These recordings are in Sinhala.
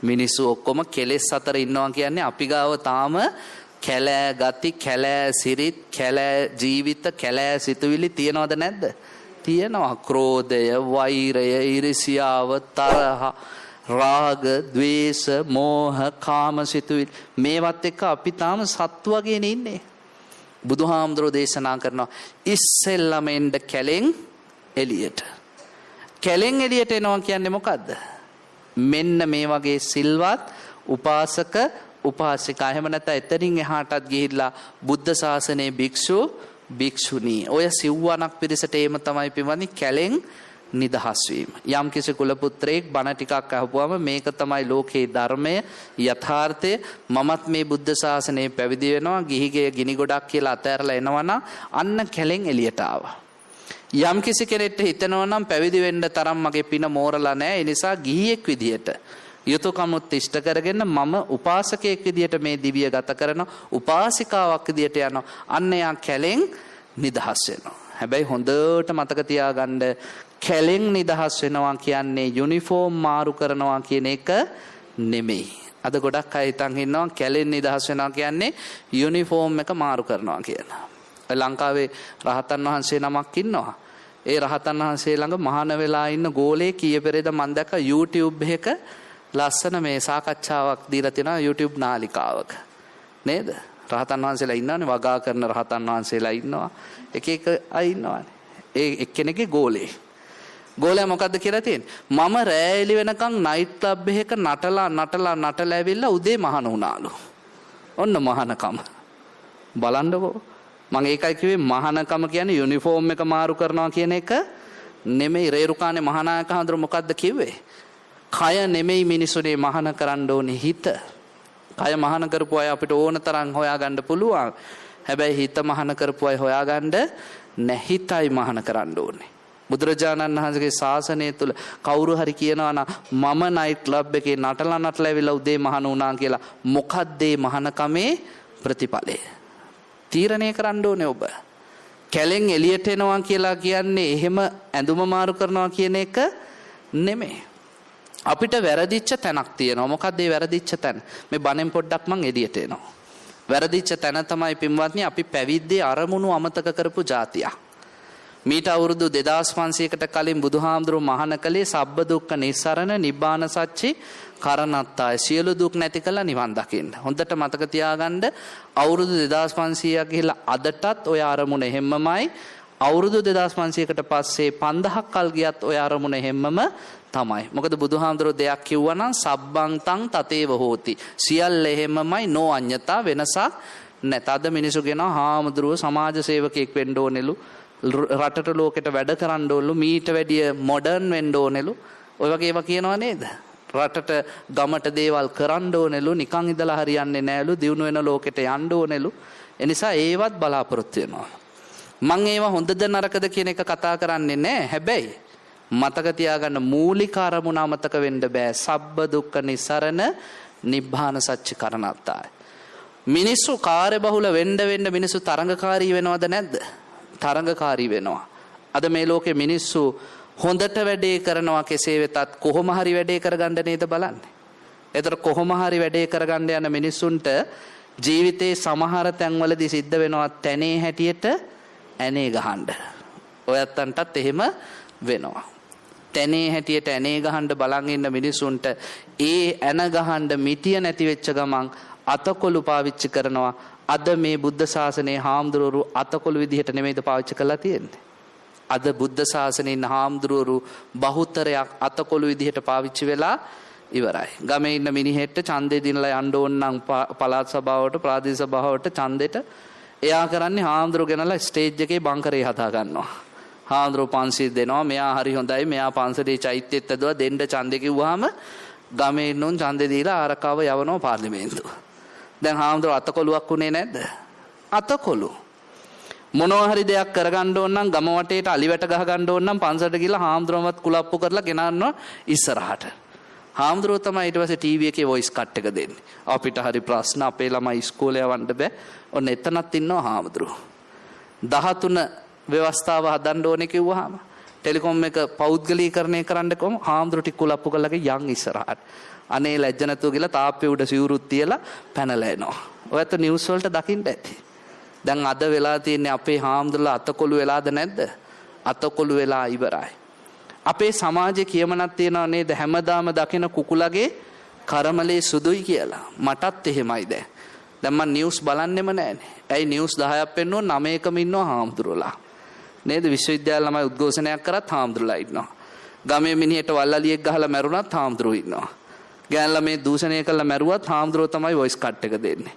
මිනිස්සු ඔක්කොම කෙලෙස් අතර ඉන්නවා කියන්නේ අපි ගාව තාම කැලෑ ගති, කැලෑ සිරිත්, කැලෑ ජීවිත, කැලෑ සිතුවිලි තියනවද නැද්ද? තියෙනවා. ක්‍රෝධය, වෛරය, ඊර්ෂ්‍යාව, තරහ, රාග, ද්වේෂ, මෝහ, කාම සිතුවිලි මේවත් එක්ක අපි තාම සත්තු වගේනේ ඉන්නේ. බුදුහාමුදුරෝ දේශනා කරනවා ඉස්සෙල්ලම එන්න කැලෙන් එළියට. කැලෙන් එළියට එනවා කියන්නේ මොකද්ද? මෙන්න මේ වගේ සිල්වත් උපාසක උපාසිකා එහෙම නැත්නම් එතනින් එහාටත් ගිහිල්ලා බුද්ධ ශාසනයේ භික්ෂු භික්ෂුණී ඔය සිව්වණක් පිරිසට ඒම තමයි පින්වත්නි කැලෙන් නිදහස් වීම. යම් කිසි කුල පුත්‍රයෙක් බණ ටිකක් අහපුවම මේක තමයි ලෝකේ ධර්මය යථාර්ථය මමත් මේ බුද්ධ ශාසනයේ පැවිදි වෙනවා ගිහිගේ ගිනි ගොඩක් කියලා අතහැරලා එනවනම් අන්න කැලෙන් එළියට ආවා. යම් කිසි කෙනෙක්ට හිතනවා නම් පැවිදි වෙන්න තරම් මගේ පින මෝරලා නැහැ ඒ නිසා ගිහියෙක් විදියට යුතුයකමුත් ඉෂ්ට කරගෙන මම උපාසකයෙක් විදියට මේ දිවිය ගත කරන උපාසිකාවක් විදියට යනවා අන්න යා කැලෙන් නිදහස් වෙනවා. හැබැයි හොඳට මතක තියාගන්න කැලෙන් නිදහස් වෙනවා කියන්නේ යුනිෆෝම් මාරු කරනවා කියන එක නෙමෙයි. අද ගොඩක් අය හිතන් ඉන්නවා කැලෙන් නිදහස් වෙනවා කියන්නේ යුනිෆෝම් එක මාරු කරනවා කියලා. ලංකාවේ රහතන් වහන්සේ නමක් ඉන්නවා. ඒ රහතන් වහන්සේ ළඟ මහාන වෙලා ඉන්න ගෝලේ කීය පෙරේද මම දැක්ක YouTube එක ලස්සන මේ සාකච්ඡාවක් දීලා තියෙනවා YouTube නාලිකාවක. නේද? රහතන් වහන්සේලා ඉන්නවනේ වගා කරන රහතන් වහන්සේලා ඉන්නවා. එක එක අය ඉන්නවානේ. ඒ එක්කෙනෙක්ගේ ගෝලේ. ගෝලයා මොකද්ද කියලා තියෙන්නේ? මම රෑ එළි වෙනකන් නයිට් ක්ලබ් එකක නටලා ඇවිල්ලා උදේ මහාන වුණාලු. ඔන්න මහානකම. බලන්නකෝ. මම ඒකයි කිව්වේ මහානකම කියන්නේ යුනිෆෝම් එක මාරු කරනවා කියන එක නෙමෙයි. රේරුකානේ මහානායක හඳුර මොකද්ද කිව්වේ? කය නෙමෙයි මිනිසුනේ මහාන කරන්න ඕනේ හිත. කය මහාන කරපු අය අපිට ඕන තරම් හොයාගන්න පුළුවන්. හැබැයි හිත මහාන කරපු අය හොයාගන්න නැහිතයි මහාන කරන්න ඕනේ. බුදුරජාණන් වහන්සේගේ ශාසනය තුල කවුරු හරි කියනවා නම් මම නයිට් ක්ලබ් එකේ නටලා ඇවිල්ලා උදේ මහාන වුණා කියලා මොකද්ද මේ මහානකමේ ප්‍රතිඵලය? තීරණය කරන්න ඕනේ ඔබ. කැලෙන් එළියට එනවා කියලා කියන්නේ එහෙම ඇඳුම මාරු කරනවා කියන එක නෙමෙයි. අපිට වැරදිච්ච තැනක් තියෙනවා. මොකක්ද ඒ වැරදිච්ච තැන? මේ බණෙන් පොඩ්ඩක් මං එළියට එනවා. වැරදිච්ච තැන තමයි පින්වත්නි අපි පැවිද්දේ අරමුණු අමතක කරපු જાතිය. මීට අවුරුදු 2500කට කලින් බුදුහාමුදුරුවෝ මහාන කලේ සබ්බ දුක්ඛ නිස්සරණ නිබ්බාන සච්චි කරණත්තාය සියලු දුක් නැති කළා නිවන් දකින්න. හොඳට මතක තියාගන්න අවුරුදු 2500ක් ගිහිල්ලා අදටත් ඔය අරමුණ හැමමයි. අවුරුදු 2500කට පස්සේ 5000ක් කල් ගියත් ඔය අරමුණ හැමම තමයි. මොකද බුදුහාමුදුරුවෝ දෙයක් කිව්වා නම් සබ්බං තං තතේව හෝති. සියල්ල හැමමයි නෝ අඤ්ඤතා වෙනසක් නැත. අද මිනිසු කියනවා හාමුදුරුවෝ සමාජ සේවකයෙක් වෙන්න ඕනෙලු. රටට ලෝකෙට වැඩ කරන්න ඕනලු. මීට වැඩිය මොඩර්න් වෙන්න ඕනෙලු. ඔය වගේ ඒවා කියනවා නේද? රටට ගමට දේවල් කරන්න ඕනෙලු. නිකන් ඉඳලා හරියන්නේ නැහැලු. දියුණු වෙන ලෝකෙට යන්න ඕනෙලු. ඒ නිසා ඒවත් බලාපොරොත්තු වෙනවා. මම ඒවා හොඳද නරකද කියන එක කතා කරන්නේ නැහැ. හැබැයි මතක තියාගන්න මූලික අරමුණ අමතක වෙන්න බෑ. සබ්බ දුක්ඛ නිස්සරණ නිබ්බාන සච්ච කරණත්තාය. මිනිස්සු කාර්යබහුල වෙන්න මිනිස්සු තරංගකාරී වෙනවද නැද්ද? තරංගකාරී වෙනවා. අද මේ ලෝකේ මිනිස්සු හොඳට වැඩේ කරනවා කෙසේ වෙතත් කොහොම හරි වැඩේ කරගන්න නේද බලන්නේ. ඒතර කොහොම හරි වැඩේ කරගන්න යන මිනිස්සුන්ට ජීවිතේ සමහර තැන්වලදී සිද්ධ වෙනවා තැනේ හැටියට ඇනේ ගහන්න. ඔයත්තන්ටත් එහෙම වෙනවා. තැනේ හැටියට ඇනේ ගහන්න බලන් ඉන්න මිනිසුන්ට ඒ ඇන ගහන්න මිටිය නැති වෙච්ච ගමන් අතකොළු පාවිච්චි කරනවා. අද මේ බුද්ධ ශාසනයේ හාමුදුරුවෝ අතකොළු විදිහට නෙමෙයිද පාවිච්චි කරලා තියෙන්නේ. අද බුද්ධ ශාසනයේ ඉන්න හාමුදුරුවෝ බහුතරයක් අතකොළු විදිහට පාවිච්චි වෙලා ඉවරයි. ගමේ ඉන්න මිනිහෙක්ට ඡන්දේ දිනලා යන්න ඕන නම් පළාත් සභාවට ප්‍රාදේශ සභාවට ඡන්දෙට එයා කරන්නේ හාමුදුරුවෝ ගෙනලා ස්ටේජ් එකේ බංකරේ හදා ගන්නවා. හාමුදුරුවෝ 500 දෙනවා. මෙයා හරි හොඳයි. මෙයා පන්සලේ චෛත්‍යෙත් ඇදුවා දෙන්න ඡන්දේ කිව්වහම ගමේ ඉන්නුන් ඡන්දේ දීලා ආරකාව යවනවා පාර්ලිමේන්තුව. දැන් හාමුදුරුවෝ අතකොළුවක් උනේ නැද්ද? අතකොළු. මොනවා හරි දෙයක් කරගන්න ඕන නම් ගම වටේට අලිවැට ගහ ගන්න ඕන නම් පන්සලට ගිහලා හාමුදුරුවමත් කුලප්පු කරලා ගෙනන්නවා ඉස්සරහට. හාමුදුරුවෝ තමයි ඊට පස්සේ ටීවී එකේ වොයිස් කට් එක දෙන්නේ. අපිට හරි ප්‍රශ්න අපේ ළමයි ඉස්කෝලේ යවන්න බෑ. ඔන්න එතනත් ඉන්නවා හාමුදුරුවෝ. 13 ව්‍යවස්ථාව හදන්න ඕනේ කිව්වහම ටෙලිකොම් එක පෞද්ගලීකරණය කරන්න කොහොම හාමුදුරු ටික කුලප්පු කරලාගේ යන් ඉස්සරහට. අනේ ලැජ්ජ නැතුව ගිහලා තාප්පේ උඩ සිවුරුත් තියලා පැනලා එනවා. ඔයත් නිවුස් වලට දකින්න ඇති. දැන් අද වෙලා තියෙන්නේ අපේ හාමුදුරුලා අතකොළු වෙලාද නැද්ද? අතකොළු වෙලා ඉවරයි. අපේ සමාජයේ කියමනක් තියෙනවා නේද? හැමදාම දකින කුකුලගේ කරමලේ සුදුයි කියලා. මටත් එහෙමයි දැන්. දැන් මම නිවුස් බලන්නෙම නැහනේ. ඇයි නිවුස් 10ක් පෙන්නුවොත් 9කම ඉන්නවා හාමුදුරුවලා. නේද? විශ්වවිද්‍යාල ළමයි උද්ඝෝෂණයක් කරත් හාමුදුරුවලා ඉන්නවා. ගමේ මිනිහෙට වල්ලලියෙක් ගහලා මැරුණත් හාමුදුරුවෝ ඉන්නවා. ගෑන් ළමයි දූෂණය කළා මැරුවත් හාමුදුරුවෝ තමයි වොයිස් කට් එක දෙන්නේ.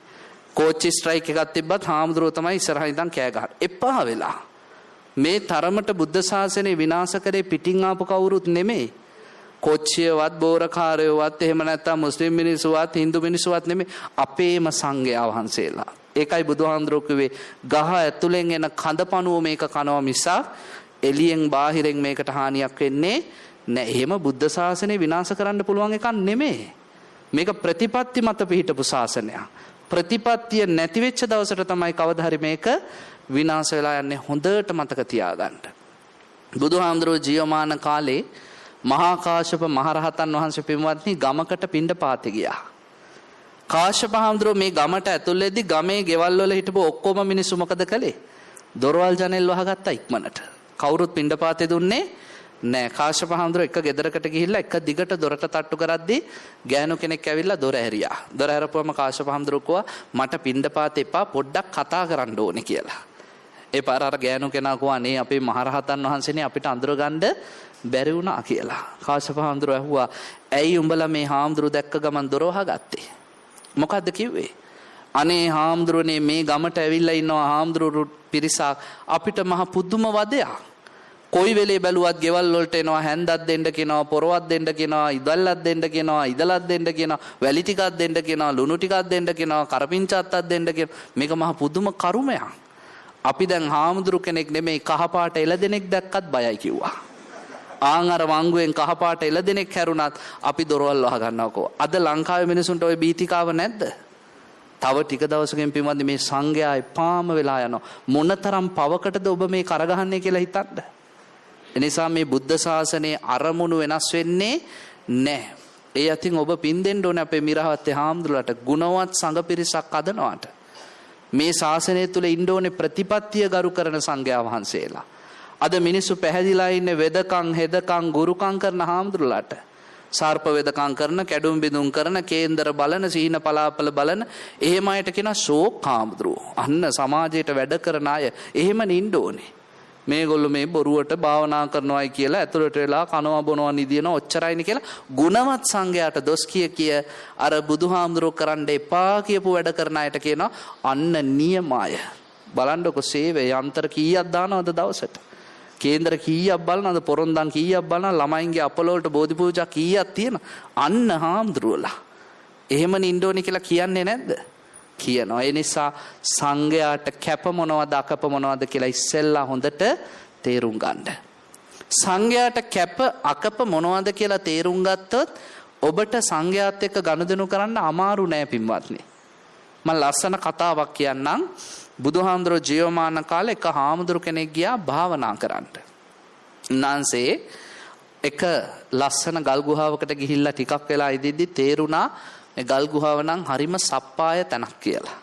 කෝච්චි ස්ට්‍රයික් එකක් තිබ්බත් හාමුදුරුවෝ තමයි ඉස්සරහින් ඉඳන් කෑ ගහන්නේ. එපා වෙලා. මේ තරමට බුද්ධ ශාසනය විනාශ කරේ පිටින් ආපු කවුරුත් නෙමෙයි. කොච්චියවත් බෝරකාරයවත් එහෙම නැත්නම් මුස්ලිම් මිනිස්සුවත් හින්දු මිනිස්සුවත් නෙමෙයි අපේම සංඝයා වහන්සේලා. ඒකයි බුදුහාමුදුරුවෝ කිව්වේ ගහ ඇතුලෙන් එන කඳපණුව මේක කනවා මිසක් එළියෙන් බාහිරෙන් මේකට හානියක් වෙන්නේ නැහැ. එහෙම බුද්ධ ශාසනය විනාශ කරන්න පුළුවන් එකක් නෙමෙයි. මේක ප්‍රතිපත්ති මත පිහිටපු ශාසනයක්. ප්‍රතිපත්තිය නැති වෙච්ච දවසට තමයි කවදා හරි මේක විනාශ වෙලා යන්නේ. හොඳට මතක තියාගන්න. බුදුහාමුදුරුවෝ ජීවමාන කාලේ මහා කාශ්‍යප මහරහතන් වහන්සේ පින්වත්නි ගමකට පිණ්ඩපාතේ ගියා. කාශ්‍යප හාමුදුරුවෝ මේ ගමට ඇතුල් වෙද්දි ගමේ ගෙවල් වල හිටපු ඔක්කොම මිනිස්සු මොකද කළේ? දොරවල් ජනෙල් වහගත්තා ඉක්මනට. කවුරුත් පිණ්ඩපාතේ දුන්නේ නෑ. කාශ්‍යප හාමුදුරුවෝ එක ගෙදරකට ගිහිල්ලා එක දිගට දොරට තට්ටු කරද්දී ගෑනු කෙනෙක් ඇවිල්ලා දොර ඇරියා. දොර ඇරපුවම කාශ්‍යප හාමුදුරුවෝ කිව්වා මට පිණ්ඩපාතේ එපා පොඩ්ඩක් කතා කරන්න ඕනේ කියලා. ඒ පාර අර ගෑනු කෙනා කිව්වා නේ අපේ මහරහතන් වහන්සේනේ අපිට අඳුරගන්න බැරි වුණා කියලා. කාශ්‍යප හාමුදුරුවෝ ඇහුවා ඇයි උඹලා මේ හාමුදුරුවෝ දැක්ක ගමන් දොර වහගත්තේ? මොකද්ද කිව්වේ? අනේ හාමුදුරුවනේ මේ ගමට ඇවිල්ලා ඉන්නවා හාමුදුරුවෝ පිරිසක් අපිට මහ පුදුම වදයක්. කොයි වෙලේ බැලුවත් ගෙවල් වලට එනවා හැන්දක් දෙන්න කියනවා පොරවක් දෙන්න කියනවා ඉදල්ලක් දෙන්න කියනවා ඉදලක් දෙන්න කියනවා වැලි ටිකක් දෙන්න කියනවා ලුණු ටිකක් දෙන්න කියනවා කරපිංචාත්තක් දෙන්න කියනවා. මේක මහ පුදුම කරුමයක්. අපි දැන් හාමුදුරු කෙනෙක් නෙමෙයි කහපාට එළදෙනෙක් දැක්කත් බයයි කිව්වා. ආන් අර වංගුවෙන් කහපාට එළදෙනෙක් හැරුණත් අපි දොරවල් වහ ගන්නවකෝ. අද ලංකාවේ මිනිසුන්ට ওই බීතිකාව නැද්ද? තව ටික දවසකින් පින්වත්නි මේ සංඝයා එපාම වෙලා යනවා. මොනතරම් පවකටද ඔබ මේ කරගහන්නේ කියලා හිතන්න. එනිසා මේ බුද්ධ ශාසනයේ අරමුණු වෙනස් වෙන්නේ නැහැ. ඒ අතින් ඔබ පින් දෙන්න ඕනේ අපේ මිරහවත්තේ හාමුදුරුවන්ට ගුණවත් සංඝ පිරිසක් අදනවාට. මේ ශාසනය තුල ඉන්න ඕනේ ප්‍රතිපත්තිය ගරු කරන සංඝයා වහන්සේලා. අද මිනිස්සු පැහැදිලා ඉන්නේ වෙදකම් හෙදකම් ගුරුකම් කරන හාමුදුරුවන්ට. සර්ප වෙදකම් කරන කැඩුම් බිඳුම් කරන කේන්දර බලන සීන පලාපල බලන එහෙම අයට කියන ශෝක් හාමුදුරුවෝ. අන්න සමාජයට වැඩ කරන අය එහෙම නින්න ඕනේ. මේගොල්ලෝ මේ බොරුවට භාවනා කරනවායි කියලා ඇතුළට වෙලා කනවා බොනවා නිදිනවා ඔච්චරයිනේ කියලා ගුණවත් සංඝයාට දොස් කිය අර බුදුහාමුදුරුවෝ කරන්න එපා කියපු වැඩ කරන අයට කියනවා අන්න නියමය. බලන්නකො සේවය යන්ත්‍ර කීයක් දානවද දවසට? කේන්දර කීයක් බලනවද? පොරොන්දන් කීයක් බලනවද? ළමයින්ගේ අපල වලට බෝධි පූජා කීයක් තියෙනවද? අන්න හාමුදුරුවෝලා. එහෙම නින්න ඕනේ කියලා කියන්නේ නැද්ද? කියනවා. ඒ නිසා සංඝයාට කැප මොනවද අකප මොනවද කියලා ඉස්සෙල්ලා හොඳට තේරුම් ගන්න. සංඝයාට කැප අකප මොනවද කියලා තේරුම් ගත්තොත් ඔබට සංඝයාත් එක්ක ගනුදෙනු කරන්න අමාරු නෑ පින්වත්නි. මම ලස්සන කතාවක් කියන්නම්. බුදුහාමුදුරුවෝ ජීවමාන කාලේ එක හාමුදුරු කෙනෙක් ගියා භාවනා කරන්න. උන්වහන්සේ එක ලස්සන ගල් ගුහාවකට ගිහිල්ලා ටිකක් වෙලා ඉදිද්දි තේරුණා මේ ගල් ගුහාව නම් හරිම සප්පාය තැනක් කියලා.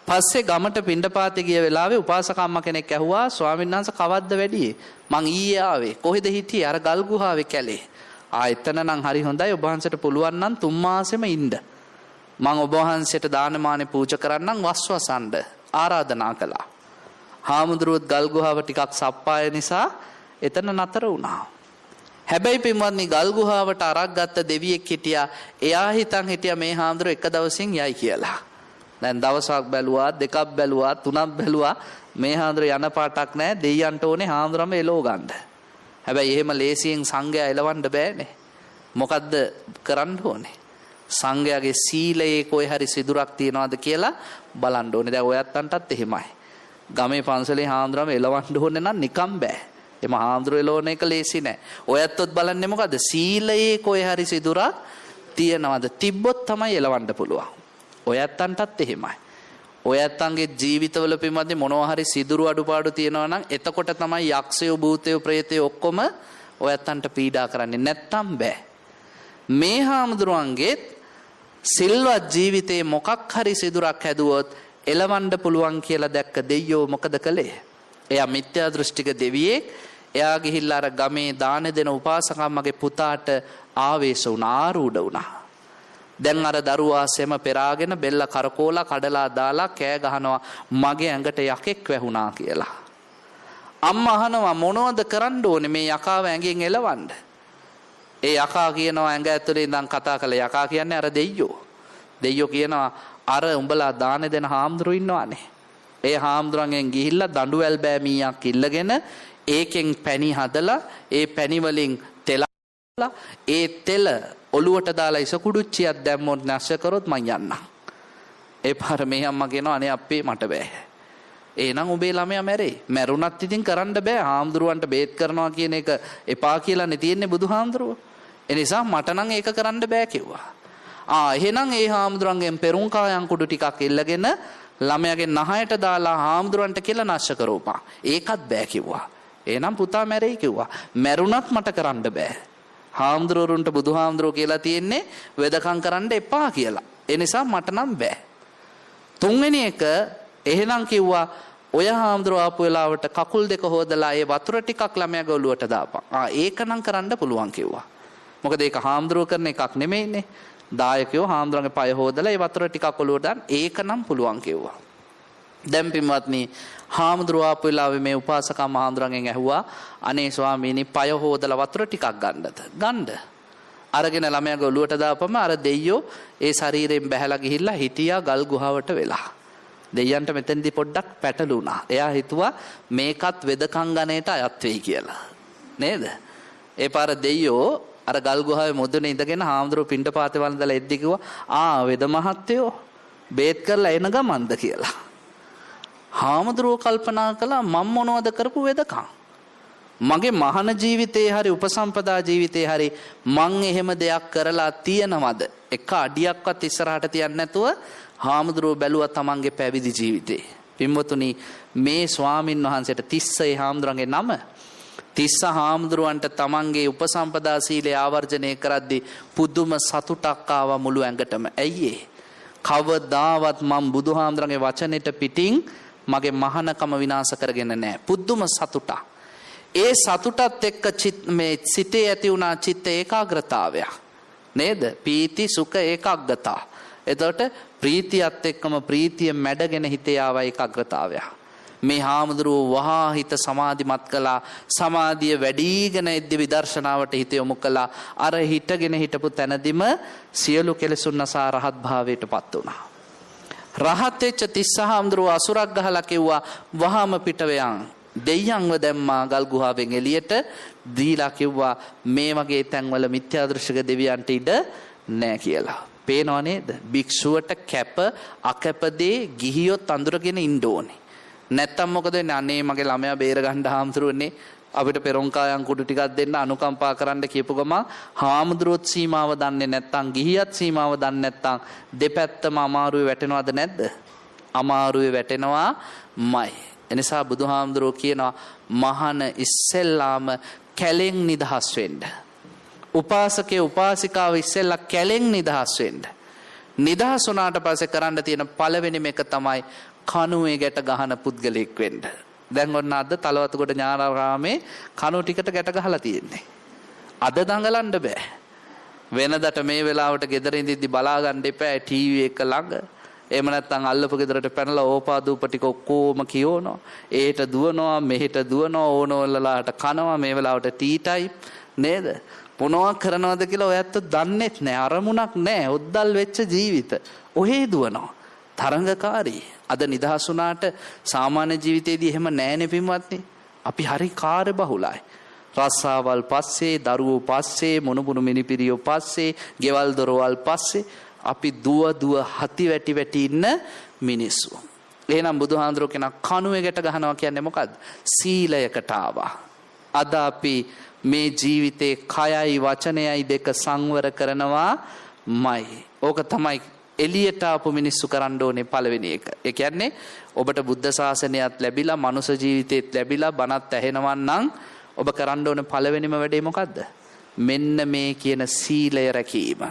පස්සේ ගමට පිණ්ඩපාතේ ගිය වෙලාවේ උපාසකම්ම කෙනෙක් ඇහුවා ස්වාමීන් වහන්සේ කවද්ද වැඩියේ? මං ඊයේ ආවේ. කොහෙද හිටියේ? අර ගල් ගුහාවේ කැලේ. එතන නම් හරි හොඳයි. ඔබ වහන්සේට පුළුවන් නම් 3 මාසෙම ඉන්න. මං ඔබ වහන්සේට දානමානේ පූජා කරන්නම් වස්වසන්න ආරාධනා කළා. හාමුදුරුවෝත් ගල් ගුහාව ටිකක් සප්පාය නිසා එතන නතර වුණා. හැබැයි පින්වත්නි ගල් ගුහාවට අරක් ගත්ත දෙවියෙක් හිටියා. එයා හිටියා මේ හාමුදුරුවෝ එක දවසින් යයි කියලා. දැන් දවසක් බැලුවා, දෙකක් බැලුවා, 3ක් බැලුවා. මේ හාමුදුරුවෝ යන පාටක් නැහැ. දෙයියන්ට ඕනේ හාමුදුරම එලෝ ගන්න. හැබැයි එහෙම ලේසියෙන් සංඝයා එලවන්න බෑනේ. මොකද්ද කරන්න ඕනේ? සංඝයාගේ සීලයේ කොයි හරි සිදුරක් තියනවාද කියලා බලන්න ඕනේ. දැන් ඔයත්තන්ටත් එහෙමයි. ගමේ පන්සලේ හාමුදුරම එලවන්න ඕනේ නම් නිකම් බෑ. එම හාමුදුරුවෝ එලවන එක ලේසි නෑ. ඔයත්තොත් බලන්නේ මොකද්ද? සීලයේ කොයි හරි සිදුරක් තියනවාද? තිබ්බොත් තමයි එලවන්න පුළුවන්. ඔයත්තන්ටත් එහෙමයි. ඔය ඇත්තන්ගේ ජීවිතවල පින්වත්නි මොනවා හරි සිදුරු අඩුපාඩු තියෙනවා නම් එතකොට තමයි යක්ෂයෝ භූතයෝ ප්‍රේතයෝ ඔක්කොම ඔය ඇත්තන්ට පීඩා කරන්නේ. නැත්තම් බෑ. මේ හාමුදුරුවන්ගේත් සිල්වත් ජීවිතේ මොකක් හරි සිදුරක් හැදුවොත් එලවන්න පුළුවන් කියලා දැක්ක දෙයියෝ මොකද කළේ? එයා මිත්‍යා දෘෂ්ටික දෙවියෙක්. එයා ගිහිල්ලා අර ගමේ දාන දෙන උපාසකම්මගේ පුතාට ආවේශ වුණා, ආරූඪ වුණා. දැන් අර දරුවා සෙම පෙරාගෙන බෙල්ල කරකෝලා කඩලා දාලා කෑ ගහනවා මගේ ඇඟට යකෙක් වැහුණා කියලා. අම්මා අහනවා මොනවද කරන්න ඕනේ මේ යකාව ඇඟෙන් එලවන්න? ඒ යකා කියනවා ඇඟ ඇතුලේ ඉඳන් කතා කළ යකා කියන්නේ අර දෙයියෝ. දෙයියෝ කියනවා අර උඹලා දාන දෙන හාමුදුරු ඉන්නවානේ. ඒ හාමුදුරන්ගෙන් ගිහිල්ලා දඬුවැල් බෑ මීයක් ඉල්ලගෙන ඒකෙන් පැණි හදලා ඒ පැණි වලින් තෙල ඒ තෙල ඔලුවට දාලා ඉසකුඩුච්චියක් දැම්මොත් නැස්ස කරොත් මං යන්නම්. ඒ පාර මේ අම්මා කියනවා අනේ අප්පේ මට බෑ. එහෙනම් ඔබේ ළමයා මැරේ. මැරුණත් ඉතින් කරන්න බෑ. හාමුදුරුවන්ට බේත් කරනවා කියන එක එපා කියලානේ තියෙන්නේ බුදුහාමුදුරුවෝ. ඒ නිසා මට නම් ඒක කරන්න බෑ කිව්වා. එහෙනම් ඒ හාමුදුරන්ගෙන් පෙරුම් කායන් කුඩු ටිකක් ඉල්ලගෙන ළමයාගේ නහයට දාලා හාමුදුරන්ට කියලා නැස්ස කරෝපා. ඒකත් බෑ කිව්වා. එහෙනම් පුතා මැරෙයි කිව්වා. මැරුණත් මට කරන්න බෑ. හාමුදුරුවරුන්ට බුදුහාමුදුරුවෝ කියලා තියෙන්නේ වෙදකම් කරන්න එපා කියලා. ඒ නිසා මට නම් බෑ. තුන්වෙනි එක එහෙනම් කිව්වා ඔය හාමුදුරුවෝ ආපු වෙලාවට කකුල් දෙක හොදලා ඒ වතුර ටිකක් ළමයාගේ ඔලුවට දාපන්. ඒක නම් කරන්න පුළුවන් කිව්වා. මොකද ඒක හාමුදුරුවෝ කරන එකක් නෙමෙයිනේ. දායකයෝ හාමුදුරන්ගේ පය හොදලා ඒ වතුර ටිකක් ඔලුවට දාන්න ඒක නම් පුළුවන් කිව්වා. දැන් පින්වත්නි හාමුදුරුවෝ ආපු වෙලාවේ මේ උපාසකම් හාමුදුරන්ගෙන් ඇහුවා අනේ ස්වාමීනි පය හොදලා වතුර ටිකක් ගන්නද? ගන්න. අරගෙන ළමයාගේ ඔලුවට දාපම අර දෙයියෝ ඒ ශරීරයෙන් බැහැලා ගිහිල්ලා හිටියා ගල් ගුහාවට වෙලා. දෙයයන්ට මෙතෙන්දී පොඩ්ඩක් පැටලුණා. එයා හිතුවා මේකත් වෙදකම් ගණයට අයත් වෙයි කියලා. නේද? ඒ පාර දෙයියෝ අර ගල් ගුහාවේ මුදුනේ ඉඳගෙන හාමුදුරුවෝ පිණ්ඩපාතේ වළඳලා එද්දි කිව්වා වෙද මහත්තයෝ බේත් කරලා එන ගමන්ද කියලා. හාමුදුරුවෝ කල්පනා කළා මම මොනවද කරපු වෙදකම්? මගේ මහාන ජීවිතේ හරි උපසම්පදා ජීවිතේ හරි මං එහෙම දෙයක් කරලා තියනවද? එක අඩියක්වත් ඉස්සරහට තියන්නේ නැතුව හාමුදුරුවෝ බැලුවා තමන්ගේ පැවිදි ජීවිතේ. පින්වතුනි මේ ස්වාමින් වහන්සේට තිස්ස ඒ හාමුදුරන්ගේ නම තිස්ස හාමුදුරුවන්ට තමන්ගේ උපසම්පදා සීලය ආවර්ජනය කරද්දී පුදුම සතුටක් ආවා මුළු ඇඟටම. ඇයි ඒ? කවදාවත් මම බුදුහාමුදුරන්ගේ වචනෙට පිටින් මගේ මහානකම විනාශ කරගෙන නැහැ. පුදුම සතුටක්. ඒ සතුටත් එක්ක මේ සිතේ ඇති වුණා චිත්ත ඒකාග්‍රතාවය. නේද? පීති සුඛ ඒකාග්‍රතාව. එතකොට ප්‍රීතියත් එක්කම ප්‍රීතිය මැඩගෙන හිතේ ආව ඒකාග්‍රතාවය. මේ හාමුදුරුවෝ වහා හිත සමාධිමත් කළා. සමාධිය වැඩිගෙන එද්දි විදර්ශනාවට හිත යොමු කළා. අර හිටගෙන හිටපු තැනදිම සියලු කෙලෙසුන් නසා රහත් භාවයටපත් වුණා. රහත් වෙච්ච තිස්ස හාමුදුරුවෝ අසුරක් ගහලා කිව්වා වහාම පිටවයන්. දෙයියන්ව දැම්මා ගල් ගුහාවෙන් එළියට දීලා කිව්වා මේ වගේ තැන්වල මිත්‍යා දෘෂ්ටික දෙවියන්ට ඉඩ නැහැ කියලා. පේනව නේද? භික්ෂුවට කැප අකැපදේ ගිහියොත් අඳුරගෙන ඉන්න ඕනේ. නැත්තම් මොකද වෙන්නේ? අනේ මගේ ළමයා බේර ගන්න හාමුදුරුවනේ අපිට පෙරොන්කායන් කුඩු ටිකක් දෙන්න අනුකම්පා කරන්න කියපු ගමන් හාමුදුරුවොත් සීමාව දන්නේ නැත්තම් ගිහියත් සීමාව දන්නේ නැත්තම් දෙපැත්තම අමාරුවේ වැටෙනවද නැද්ද? අමාරුවේ වැටෙනවාමයි. එනිසා බුදුහාමුදුරුවෝ කියනවා මහාන ඉස්සෙල්ලාම කැලෙන් නිදහස් වෙන්න. උපාසකේ උපාසිකාව ඉස්සෙල්ලා කැලෙන් නිදහස් වෙන්න. නිදහස් වුණාට පස්සේ කරන්න තියෙන පළවෙනිම එක තමයි කණුවේ ගැට ගහන පුද්ගලෙක් වෙන්න. දැන් ඔන්න අද තලවතුගොඩ ඥානාරාමේ කණු ටිකට ගැට ගහලා තියෙන්නේ. අද දඟලන්න බෑ. වෙනදට මේ වෙලාවට ගෙදර ඉඳිද්දි බලා ගන්න එපා ටීවී එක ළඟ. එහෙම නැත්නම් අල්ලපු ගෙදරට පැනලා ඕපාදූප ටික ඔක්කොම කියවනවා. ඒට දුවනවා මෙහෙට දුවනවා ඕනෝල්ලලාට කනවා මේ වෙලාවට ටී ටයිම් නේද? මොනවා කරනවද කියලා ඔයත් දන්නේත් නැහැ. අරමුණක් නැහැ. ඔද්දල් වෙච්ච ජීවිත. ඔහේ දුවනවා. තරංගකාරී. අද නිදහස් වුණාට සාමාන්‍ය ජීවිතේදී එහෙම නැහැනේ පින්වත්නි. අපි හරි කාර්යබහුලයි. රස්සාවල් පස්සේ, දරුවෝ පස්සේ, මොනුබුණු මිනිපිරියෝ පස්සේ, ගෙවල් දොරවල් පස්සේ අපි දුව හති වැටි ඉන්න මිනිස්සු. එහෙනම් බුදුහාඳුරෝ කියන කණුවේ ගැට ගහනවා කියන්නේ මොකද්ද? සීලයකට ආවා. අද අපි මේ ජීවිතේ කයයි වචනයයි දෙක සංවර කරනවාමයි. ඕක තමයි එළියට ආපු මිනිස්සු කරන්න ඕනේ පළවෙනි එක. ඒ කියන්නේ ඔබට බුද්ධ ශාසනයත් ලැබිලා, මනුෂ්‍ය ජීවිතේත් ලැබිලා, බණත් ඇහෙනවා නම් ඔබ කරන්න ඕනේ පළවෙනිම වැඩේ මොකද්ද? මෙන්න මේ කියන සීලය රැකීම.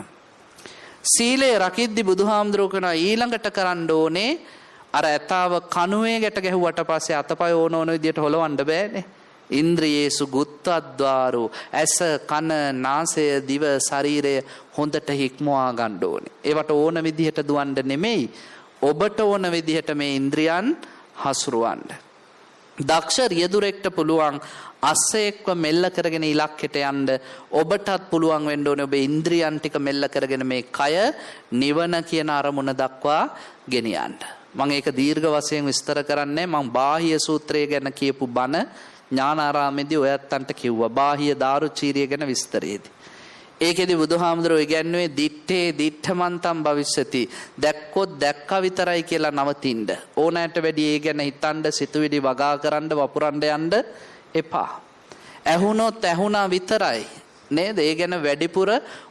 සීලය රකිද්දි බුදුහාමුදුරුවෝ කියනවා ඊළඟට කරන්න ඕනේ අර ඇතාව කණුවේ ගැට ගැහුවට පස්සේ අතපය ඕන විදියට හොලවන්න බෑනේ. ඉන්ද්‍රියේසු ගුත්තද්වාරෝ, ඇස, කන, නාසය, දිව, ශරීරය හොඳට හික්මවා ගන්න ඕනේ. ඒවට ඕන විදිහට දුවන්න නෙමෙයි, ඔබට ඕන විදිහට මේ ඉන්ද්‍රියන් හසුරවන්න. දක්ෂ රියදුරෙක්ට පුළුවන් අස්සෙක්ව මෙල්ල කරගෙන ඉලක්කයට යන්න. ඔබටත් පුළුවන් වෙන්න ඕනේ ඔබේ ඉන්ද්‍රියන් ටික මෙල්ල කරගෙන මේ කය නිවන කියන අරමුණ දක්වා ගෙනියන්න. මම ඒක දීර්ඝ වශයෙන් විස්තර කරන්නේ. මම බාහ්‍ය සූත්‍රය ගැන කියපු බණ ඥානාරාමේදී ඔයත්තන්ට කිව්වා. බාහ්‍ය දාරුචීරිය ගැන විස්තරයේදී. ඒකෙදි බුදුහාමුදුරුවෝ ඉගැන්වුවේ දිත්තේ දිත්තමන්තම් භවිෂ්‍යති. දැක්කොත් දැක්කා විතරයි කියලා නවතින්න. ඕනෑට වැඩි ඒ ගැන හිතන්න, සිතුවිලි වගා කරන්න, වපුරන්න යන්න එපා. ඇහුනොත් ඇහුණා විතරයි. නේද? ඒ ගැන වැඩිපුර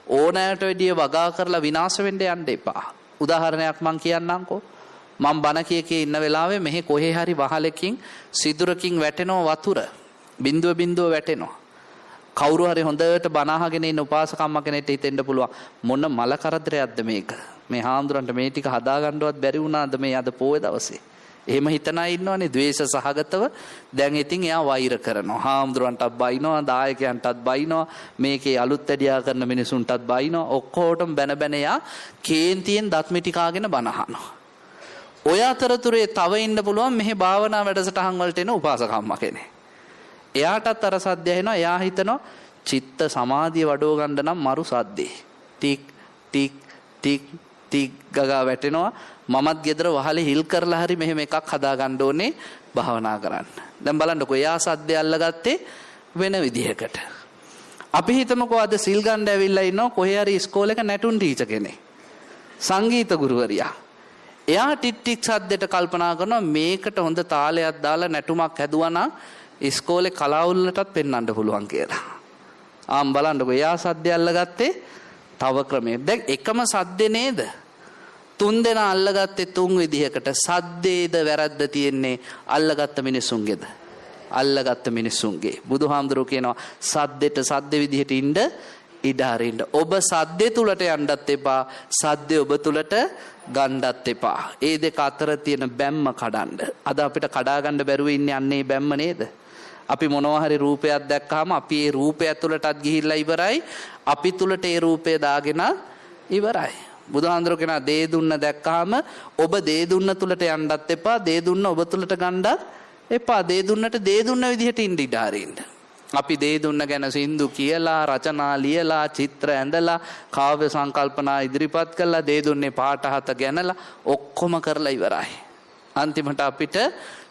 ඕනෑට වැඩිය වගා කරලා විනාශ වෙන්න යන්න එපා. උදාහරණයක් මම කියන්නම්කෝ. මම බණ කිය ඉන්න වෙලාවේ මෙහි කොහේ හරි වහලකින් සිදුරකින් වැටෙනවා වතුර. බිඳුව බිඳුව වැටෙනවා. කවුරු හරි හොඳට බණ අහගෙන ඉන්න උපාසකම්ම කෙනෙක්ට හිතෙන්න පුළුවන් මොන මල කරදරයක්ද මේක? මේ හාමුදුරන්ට මේ ටික හදා ගන්නවත් බැරි වුණාද මේ අද පොයේ දවසේ? එහෙම හිතන අය ඉන්නවනේ ද්වේෂ සහගතව. දැන් ඉතින් එයා වෛර කරනවා. හාමුදුරන්ටත් බයිනවා, දායකයන්ටත් බයිනවා, මේකේ අලුත් ඇඩියා කරන මිනිසුන්ටත් බයිනවා. ඔක්කොටම බැන බැන එයා කේන්තියෙන් දත් මිටි කාගෙන බණ අහනවා. ඔය අතරතුරේ තව ඉන්න පුළුවන් මෙහි භාවනා වැඩසටහන් වලට එන උපාසකම්ම කෙනෙක්. එයාටත් අර සද්ද ඇහෙනවා. එයා හිතනවා චිත්ත සමාධිය වඩව ගන්න නම් මරු සද්දේ. ටික් ටික් ටික් ටික් ගගා වැටෙනවා. මමත් ගෙදර වහලේ හිල් කරලා හරි මෙහෙම එකක් හදා ගන්න ඕනේ භාවනා කරන්න. දැන් බලන්නකෝ එයා සද්ද අල්ලගත්තේ වෙන විදිහකට. අපි හිතමුකෝ අද සිල් ගන්න ඇවිල්ලා ඉන්නවා කොහේ හරි ඉස්කෝලේක නැටුම් ටීචර් කෙනෙක්. සංගීත ගුරුවරියා. එයා ටික් ටික් සද්දෙට කල්පනා කරනවා මේකට හොඳ තාලයක් දාලා නැටුමක් හැදුවා නම් ඉස්කෝලේ කලාවුල්ලටත් පෙන්වන්න පුළුවන් කියලා. ආම් බලන්නකෝ එයා සද්ද අල්ලගත්තේ තව ක්‍රමයකට. දැන් එකම සද්දේ නේද? තුන් දෙනා අල්ලගත්තේ තුන් විදිහකට. සද්දේද වැරද්ද තියෙන්නේ අල්ලගත්ත මිනිසුන්ගේද? අල්ලගත්ත මිනිසුන්ගේ. බුදුහාමුදුරුවෝ කියනවා සද්දෙට සද්ද විදිහට ඉන්න ඉඩ හරින්න. ඔබ සද්දේ තුලට යන්නත් එපා, සද්දේ ඔබ තුලට ගන්නත් එපා. ඒ දෙක අතර තියෙන බැම්ම කඩන්න. අද අපිට කඩා ගන්න බැරුව ඉන්නේ අන්නේ බැම්ම නේද? අපි මොනවා හරි රූපයක් දැක්කහම අපි ඒ රූපය තුලටත් ගිහිල්ලා ඉවරයි. අපි තුලට ඒ රූපය දාගෙන ඉවරයි. බුදුහාඳුර කෙනා දේ දුන්න දැක්කහම ඔබ දේ දුන්න තුලට යන්නත් එපා, දේ දුන්න ඔබ තුලට ගන්නත් එපා. දේ දුන්නට දේ දුන්න විදිහට ඉන්න ඉඩ හරින්න. අපි දේ දුන්න ගැන සින්දු කියලා, රචනා ලියලා, චිත්‍ර ඇඳලා, කාව්‍ය සංකල්පනා ඉදිරිපත් කළා, දේ දුන්නේ පාට හත ගැනලා ඔක්කොම කරලා ඉවරයි. අන්තිමට අපිට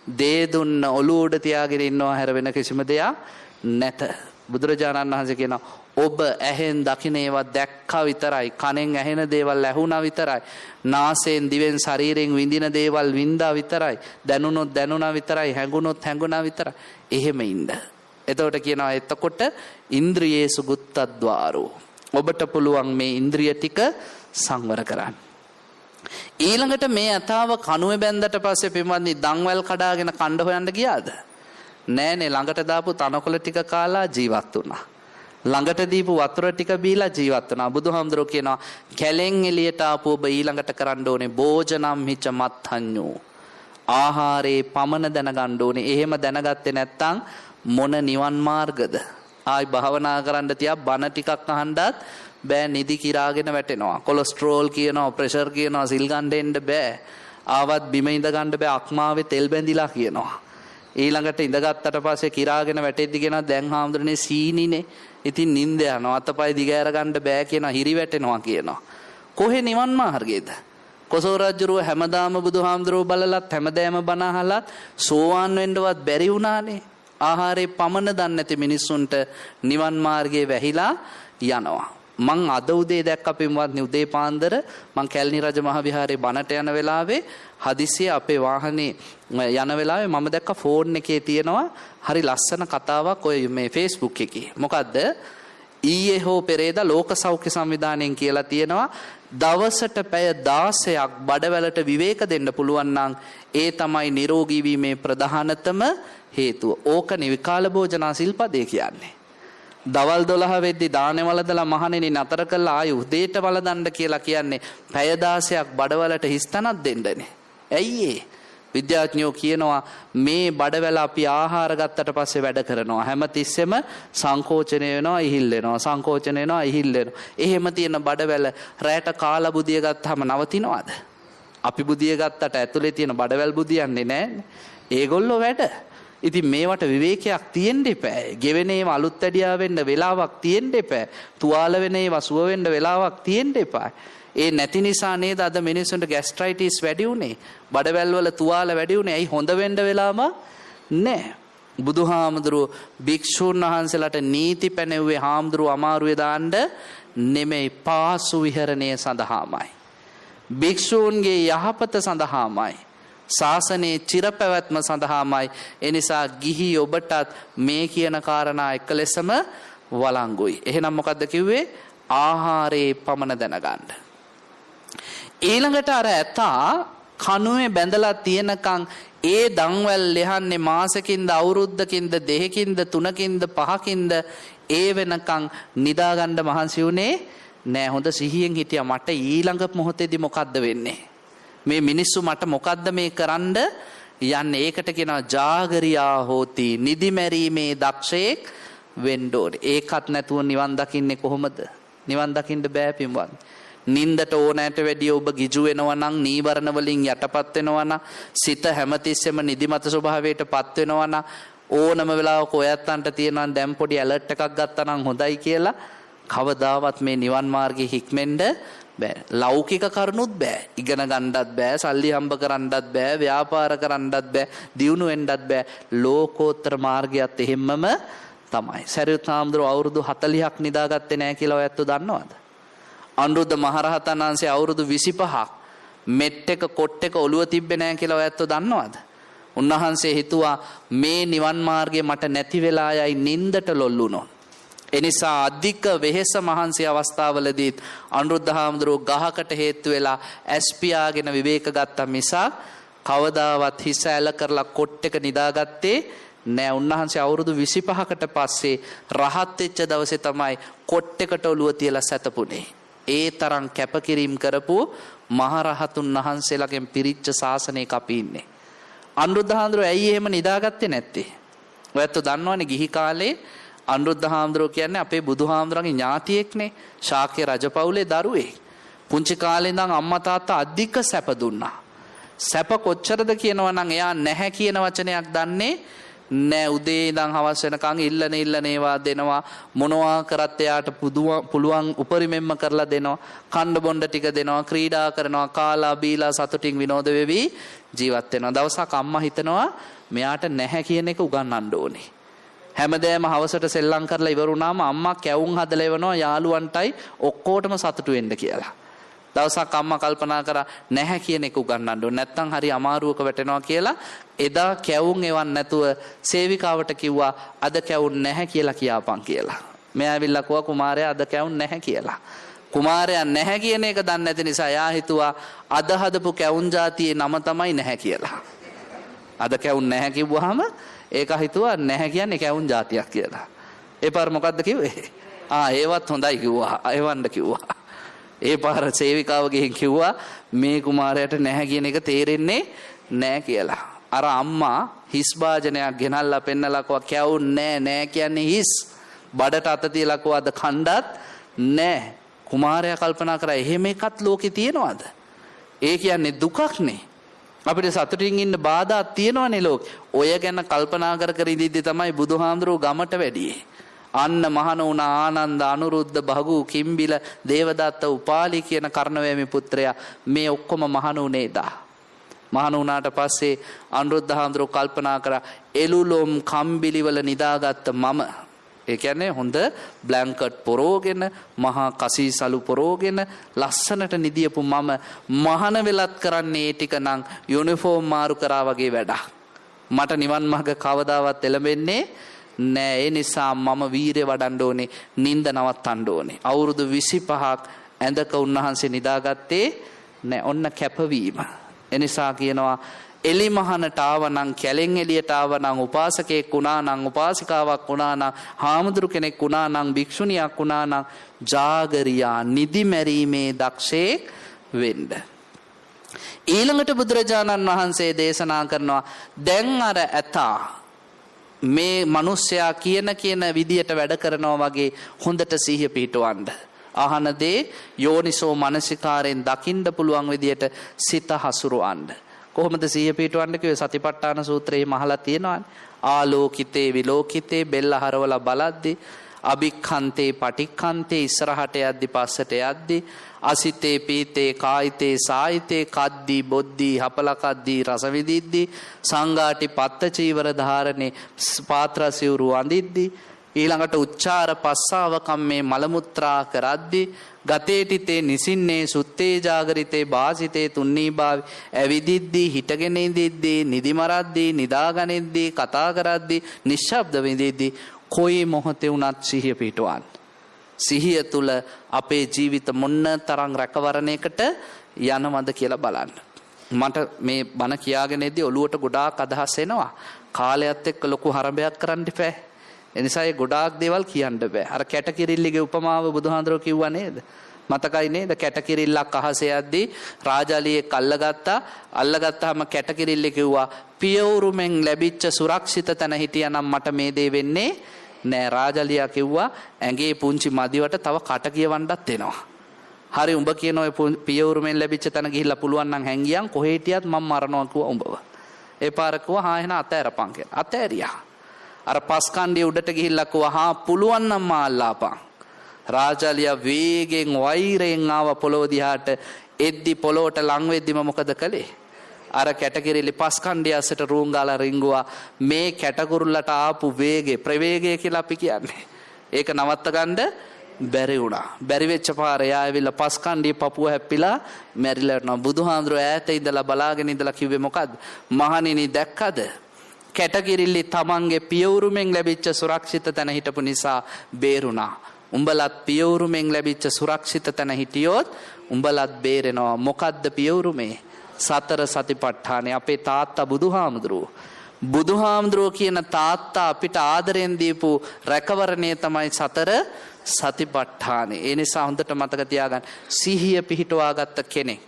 දේ දුන්න ඔළුව උඩ තියාගෙන ඉන්නවා හැර වෙන කිසිම දෙයක් නැත. බුදුරජාණන් වහන්සේ කියනවා ඔබ ඇහෙන් දකින ඒවා දැක්කා විතරයි, කනෙන් ඇහෙන දේවල් ඇහුණා විතරයි, නාසයෙන් දිවෙන් ශරීරයෙන් විඳින දේවල් වින්දා විතරයි, දැනුනොත් දැනුණා විතරයි, හැඟුනොත් හැඟුණා විතරයි. එහෙම ඉන්න. එතකොට කියනවා එතකොට ඉන්ද්‍රියේසු ගුත්තද්වාරෝ. ඔබට පුළුවන් මේ ඉන්ද්‍රිය ටික සංවර කරන්න. ඊළඟට මේ අතාව කණුවේ බැන්දට පස්සේ පින්වත්නි දන්වැල් කඩාගෙන කණ්ඩ හොයන්න ගියාද? නෑනේ. ළඟට දාපු තනකොළ ටික කාලා ජීවත් වුණා. ළඟට දීපු වතුර ටික බීලා ජීවත් වුණා. බුදුහාමුදුරුවෝ කියනවා කැලෙන් එළියට ආපු ඔබ ඊළඟට කරන්න ඕනේ භෝජනම් හිච මත්හඤ්ඤෝ. ආහාරේ පමණ දැනගන්න ඕනේ. එහෙම දැනගත්තේ නැත්නම් මොන නිවන් මාර්ගද? ආයි භාවනා කරන්න තියා බණ ටිකක් අහන්නත් බෑ, නිදි කිරාගෙන වැටෙනවා. කොලෙස්ටරෝල් කියනවා, ප්‍රෙෂර් කියනවා, සිල් ගන්න දෙන්න බෑ. ආවත් බිම ඉඳ ගන්න බෑ, අක්මාවේ තෙල් බැඳිලා කියනවා. ඊළඟට ඉඳගත්තට පස්සේ කිරාගෙන වැටෙද්දි කියනවා දැන් හාමුදුරනේ සීනිනේ. ඉතින් නිින්ද යනවා, අතපය දිගෑර ගන්න බෑ කියනවා, හිරි වැටෙනවා කියනවා. කොහේ නිවන් මාර්ගයේද? කොසෝ රජුරුව හැමදාම බුදුහාමුදුරුවෝ බලලත් හැමදෑම බණ අහලත් සෝවාන් වෙන්නවත් බැරි වුණානේ. ආහාරේ පමණ දන්නේ නැති මිනිස්සුන්ට නිවන් මාර්ගයේ වැහිලා යනවා. මං අද උදේ දැක්ක පින්වත්නි, උදේ පාන්දර මං කැලණි රජ මහ විහාරේ බණට යන වෙලාවේ හදිසියෙ අපේ වාහනේ යන වෙලාවේ මම දැක්ක ෆෝන් එකේ තියෙනවා හරි ලස්සන කතාවක් ඔය මේ Facebook එකේ. මොකද්ද? ඊයේ හෝ පෙරේදා ලෝක සෞඛ්‍ය සංවිධානයෙන් කියලා තියෙනවා දවසට පැය 16ක් බඩවැලට විවේක දෙන්න පුළුවන් නම් ඒ තමයි නිරෝගී වීමේ ප්‍රධානතම හේතුව. ඕකනේ විකාල භෝජනා සිල්පදේ කියන්නේ. දවල් 12 වෙද්දි දානේ වලදලා මහණෙනි නතර කළා ආයු උදේට වලදන්න කියලා කියන්නේ පැය 16ක් බඩවැලට හිස්තනක් දෙන්නනේ. ඇයි ඒ? විද්‍යාඥයෝ කියනවා මේ බඩවැල අපි ආහාර ගත්තට පස්සේ වැඩ කරනවා. හැමතිස්සෙම සංකෝචනය වෙනවා, ඉහිල් වෙනවා, සංකෝචනය වෙනවා, ඉහිල් වෙනවා. එහෙම තියෙන බඩවැල රැට කාලා බුදිය ගත්තාම නවතිනවද? අපි බුදිය ගත්තට ඇතුලේ තියෙන බඩවැල් බුදියන්නේ නැහැ. ඒගොල්ලෝ වැඩ. ඉතින් මේවට විවේකයක් තියෙන්න එපා. ගෙවෙන ඒවා අලුත් ඇඩියා වෙන්න වෙලාවක් තියෙන්න එපා. තුවාල වෙන ඒවා සුව වෙන්න වෙලාවක් තියෙන්න එපා. ඒ නැති නිසා නේද අද මිනිස්සුන්ට ગેස්ට්‍රයිටිස් වැඩි උනේ. බඩවැල් වල තුවාල වැඩි උනේ. ඇයි හොඳ වෙන්න වෙලාම නැහැ. බුදුහාමුදුරුවෝ භික්ෂුන් වහන්සේලාට නීති පැනෙව්වේ හාමුදුරුවෝ අමාරුවේ දාන්න නෙමෙයි පාසු විහරණය සඳහාමයි. භික්ෂූන්ගේ යහපත සඳහාමයි. ශාසනයේ චිරපැවැත්ම සඳහාමයි. එනිසා ගිහි ඔබටත් මේ කියන කාරණා එක ලෙසම වළංගුයි. එහෙනම් මොකද්ද කිව්වේ? ආහාරයේ පමණ දැනගන්න. ඊළඟට අර ඇතා කණුවේ බැඳලා තියෙනකන් ඒ දන්වැල් ලෙහන්නේ මාසකින්ද අවුරුද්දකින්ද දෙකකින්ද තුනකින්ද පහකින්ද ඒ වෙනකන් නිදාගන්න මහන්සි උනේ නෑ. හොඳ සිහියෙන් හිටියා මට ඊළඟ මොහොතේදී මොකද්ද වෙන්නේ? මේ මිනිස්සු මට මොකද්ද මේ කරන්න යන්නේ? ඒකට කියනවා ජාගරියා හෝති, නිදි මැරීමේ දක්ෂයෙක් වෙන්න ඕනේ. ඒකත් නැතුව නිවන් දකින්නේ කොහොමද? නිවන් දකින්න බෑ පින්වත්. නින්දට ඕනෑට වැඩිය ඔබ ගිජු වෙනවා නම්, නීවරණ වලින් යටපත් වෙනවා නම්, සිත හැමතිස්සෙම නිදිමත ස්වභාවයටපත් වෙනවා නම්, ඕනම වෙලාවක ඔයත්තන්ට තියෙනවා දැන් පොඩි ඇලර්ට් එකක් ගත්තා නම් හොඳයි කියලා කවදාවත් මේ නිවන් මාර්ගේ හික්මෙන්න බෑ. ලෞකික කරුණුත් බෑ. ඉගෙන ගන්නත් බෑ, සල්ලි හම්බ කරන්නත් බෑ, ව්‍යාපාර කරන්නත් බෑ, දියුණු වෙන්නත් බෑ. ලෝකෝත්තර මාර්ගයත් එහෙම්මම තමයි. සරියුත් හාමුදුරුවෝ අවුරුදු 40ක් නිදාගත්තේ නැහැ කියලා ඔයත් දන්නවද? අනුරුද්ධ මහරහතන් වහන්සේ අවුරුදු 25ක් මෙට් එක කොට් එක ඔළුව තිබ්බේ නැහැ කියලා ඔයත් දන්නවද? උන්වහන්සේ හිතුවා මේ නිවන් මාර්ගය මට නැති වෙලා යයි නින්දට ලොල්ලුනොත්. එනිසා අධික වෙහෙස මහන්සි අවස්ථාවලදී අනුරුද්ධ හාමුදුරුවෝ ගහකට හේතු වෙලා ඇස්පියාගෙන විවේක ගත්තා මිසක් කවදාවත් හිස ඇල කරලා කොට් එක නිදාගත්තේ නෑ. උන්වහන්සේ අවුරුදු 25කට පස්සේ රහත් වෙච්ච දවසේ තමයි කොට් එකට ඔළුව තියලා සැතපුනේ. ඒ තරම් කැපකිරීම කරපු මහරහතුන් වහන්සේලාගෙන් පිරිච්ච ශාසනයක අපි ඉන්නේ. අනුරුද්ධ හාමුදුරුවෝ ඇයි එහෙම නිදාගත්තේ නැත්තේ? ඔයත් දන්නවනේ ගිහි කාලේ අනුරුද්ධ හාමුදුරුවෝ කියන්නේ අපේ බුදුහාමුදුරන්ගේ ඥාතියෙක්නේ. ශාක්‍ය රජපෞලේ දරුවෙක්. පුංචි කාලේ ඉඳන් අම්මා තාත්තා අධික සැප දුන්නා. සැප කොච්චරද කියනවා නම් එයා නැහැ කියන වචනයක් දන්නේ නෑ. උදේ ඉඳන් හවස වෙනකන් ඉල්ලන ඒවා දෙනවා. මොනවා කරත් එයාට පුළුවන් උපරිමෙන්ම කරලා දෙනවා. කණ්ඩ බොණ්ඩ ටික දෙනවා, ක්‍රීඩා කරනවා, කාලා බීලා සතුටින් විනෝද වෙවි ජීවත් වෙනවා. දවසක් අම්මා හිතනවා මෙයාට නැහැ කියන එක උගන්වන්න ඕනේ. හැමදේම හවසට සෙල්ලම් කරලා ඉවර වුණාම අම්මා කැවුම් හදලා එවනවා යාළුවන්ටයි ඔක්කොටම සතුටු වෙන්න කියලා. දවසක් අම්මා කල්පනා කරා නැහැ කියන එක උගන්වන්න ඕනේ නැත්නම් හරි අමාරුවක වැටෙනවා කියලා එදා කැවුම් එවන්න නැතුව සේවිකාවට කිව්වා අද කැවුම් නැහැ කියලා කියාපන් කියලා. මෙයා ඇවිල්ලා කිව්වා කුමාරයා අද කැවුම් නැහැ කියලා. කුමාරයා නැහැ කියන එක දන්නේ නැති නිසා එයා හිතුවා අද හදපු කැවුම් જાතියේ නම තමයි නැහැ කියලා. අද කැවුම් නැහැ කිව්වහම ඒක හිතුවා නැහැ කියන්නේ කැවුම් જાතියක් කියලා. ඒ පාර මොකද්ද කිව්වේ? ඒවත් හොඳයි කිව්වා. එවන්න කිව්වා. ඒ පාර සේවිකාව ගෙන් කිව්වා මේ කුමාරයාට නැහැ කියන එක තේරෙන්නේ නැහැ කියලා. අර අම්මා හිස් භාජනයක් ගෙනල්ලා පෙන්නලා කිව්වා කැවුම් නැහැ කියන්නේ හිස්. බඩට අත තියලා කිව්වා අද කණ්ඩත් නැහැ. කුමාරයා කල්පනා කරා එහෙම එකක් ලෝකේ තියෙනවද? ඒ කියන්නේ දුකක්නේ. අපිට සතුටින් ඉන්න බාධා තියෙනවනේ ලෝකේ. ඔය ගැන කල්පනා කර ඉඳිද්දි තමයි බුදුහාමුදුරුවෝ ගමට වැඩියේ. අන්න මහණ වුණ ආනන්ද, අනුරුද්ධ, භගු, කිම්බිල, දේවදත්ත, උපාලි කියන කර්ණවැමි පුත්‍රයා මේ ඔක්කොම මහණ වුණේ දා. මහණ වුණාට පස්සේ අනුරුද්ධ හාමුදුරුවෝ කල්පනා කරා එළුලොම් කම්බිලි වල නිදාගත්ත මම, ඒ කියන්නේ හොඳ බ්ලැන්කට් පොරෝගෙන, මහා කසීසලු පොරෝගෙන ලස්සනට නිදියපු මම මහන වෙලත් කරන්නේ ඒ ටික නම් යුනිෆෝම් මාරු කරා වගේ වැඩක්. මට නිවන් මාර්ග කවදාවත් එළඹෙන්නේ නෑ ඒ නිසා මම වීරිය වඩන්න ඕනේ, නිින්ද නවත්තන්න ඕනේ. අවුරුදු 25ක් ඇඳක උන්වහන්සේ නිදාගත්තේ නෑ. ඔන්න කැපවීම. ඒ නිසා කියනවා එලිමහනට ආවනම්, කැලෙන් එළියට ආවනම්, උපාසකෙක් වුණා නම්, උපාසිකාවක් වුණා නම්, හාමුදුරු කෙනෙක් වුණා නම්, භික්ෂුණියක් වුණා නම්, ජාගරියා නිදි මැරීමේ දක්ෂයෙක් වෙන්න. ඊළඟට බුදුරජාණන් වහන්සේ දේශනා කරනවා දැන් අර ඇතා මේ මිනිස්සයා කියන විදියට වැඩ කරනවා වගේ හොඳට සිහිය පිහිටවන්න. අහන දේ යෝනිසෝ මනසිකාරයෙන් දකින්න පුළුවන් විදියට සිත හසුරවන්න. කොහොමද සිහිය පිහිටවන්න කිව්වේ? සතිපට්ඨාන සූත්‍රයේ මහලා තියෙනවානේ. ආලෝකිතේ විලෝකිතේ බෙල්ල හරවලා බලද්දී, අභික්ඛන්තේ පටික්ඛන්තේ ඉස්සරහට යද්දි පස්සට යද්දි, අසිතේ පීතේ කායිතේ සායිතේ කද්දී බොද්දී හපලකද්දී රස විදිද්දී, සංඝාටි පත්ත චීවර ධාරණේ පාත්‍රසිවුරු අඳිද්දී, ඊළඟට උච්චාර පස්සාව කම්මේ මල මුත්‍රා කරද්දී, ගතේටිතේ නිසින්නේ සුත්තේ ජාගරිතේ වාසිතේ තුන්නී භාවි ඇවිදිද්දී, හිටගෙන ඉඳිද්දී, නිදි මරද්දී, නිදාගනිද්දී, කතා කරද්දී, නිශ්ශබ්ද වෙදිද්දී කොයි මොහොතේ වුණත් සිහිය පිටවන්න. සිහිය තුල අපේ ජීවිත මොන්න තරම් රැකවරණයකට යනවද කියලා බලන්න. මට මේ බණ කියාගෙන ඉද්දී ඔළුවට ගොඩාක් අදහස් එනවා. කාලයත් එක්ක ලොකු හරබයක් කරන්න ඉපෑ. එනිසා ඒ ගොඩාක් දේවල් කියන්න බෑ. අර කැටකිරිල්ලගේ උපමාව බුදුහාඳුරෝ කිව්වා නේද? මතකයි නේද? කැටකිරිල්ලක් අහසේ යද්දී රාජාලියෙක් අල්ලගත්තාම කැටකිරිල්ල කිව්වා පියවුරුමෙන් ලැබිච්ච සුරක්ෂිත තැන හිටියානම් මට මේ දේ වෙන්නේ නෑ. රාජාලියා කිව්වා ඇඟේ පුංචි මදිවට තව කට කියවන්නත් එනවා. හරි උඹ කියන ඔය පියවුරුමෙන් ලැබිච්ච තැන ගිහිල්ලා පුළුවන් නම් හැංගියන් කොහෙ හිටියත් මම මරනවා කිව්වා උඹව. ඒ පාර කිව්වා හා එහෙනම් අතෑරපන් කියලා. අතෑරියා. අර පස්කණ්ඩිය උඩට ගිහිල්ලා කිව්වා හා පුළුවන් නම් මාල්ලාපන්. රාජාලියා වේගෙන් වෛරයෙන් ආව පොළොව දිහාට. එද්දි පොළොවට ලං වෙද්දිම මොකද කළේ? අර කැටකිරිලි පස්කණ්ඩිය අස්සට රූම් ගාලා රිංගුවා. මේ කැටකුරුල්ලට ආපු වේගේ ප්‍රවේගය කියලා අපි කියන්නේ. ඒක නවත්ත ගන්න බැරි වුණා. බැරි වෙච්ච පාරේ ආයෙවිලා පස්කණ්ඩිය පපුව හැප්පිලා මැරිලා යනවා. බුදුහාඳුරෝ ඈත ඉඳලා බලාගෙන ඉඳලා කිව්වේ මොකද්ද? මහණෙනි දැක්කද? කැටකිරිල්ලි තමන්ගේ පියවුරුමෙන් ලැබිච්ච සුරක්ෂිත තැන හිටපු නිසා බේරුණා. උඹලත් පියවුරුමෙන් ලැබිච්ච සුරක්ෂිත තැන හිටියොත් උඹලත් බේරෙනවා. මොකද්ද පියවුරුමේ? සතර සතිපට්ඨානේ. අපේ තාත්තා බුදුහාමුදුරුවෝ කියන තාත්තා අපිට ආදරෙන් දීපු රැකවරණය තමයි සතර සතිපට්ඨානේ. ඒ නිසා හොඳට මතක තියාගන්න. සිහිය පිහිටුවාගත්ත කෙනෙක්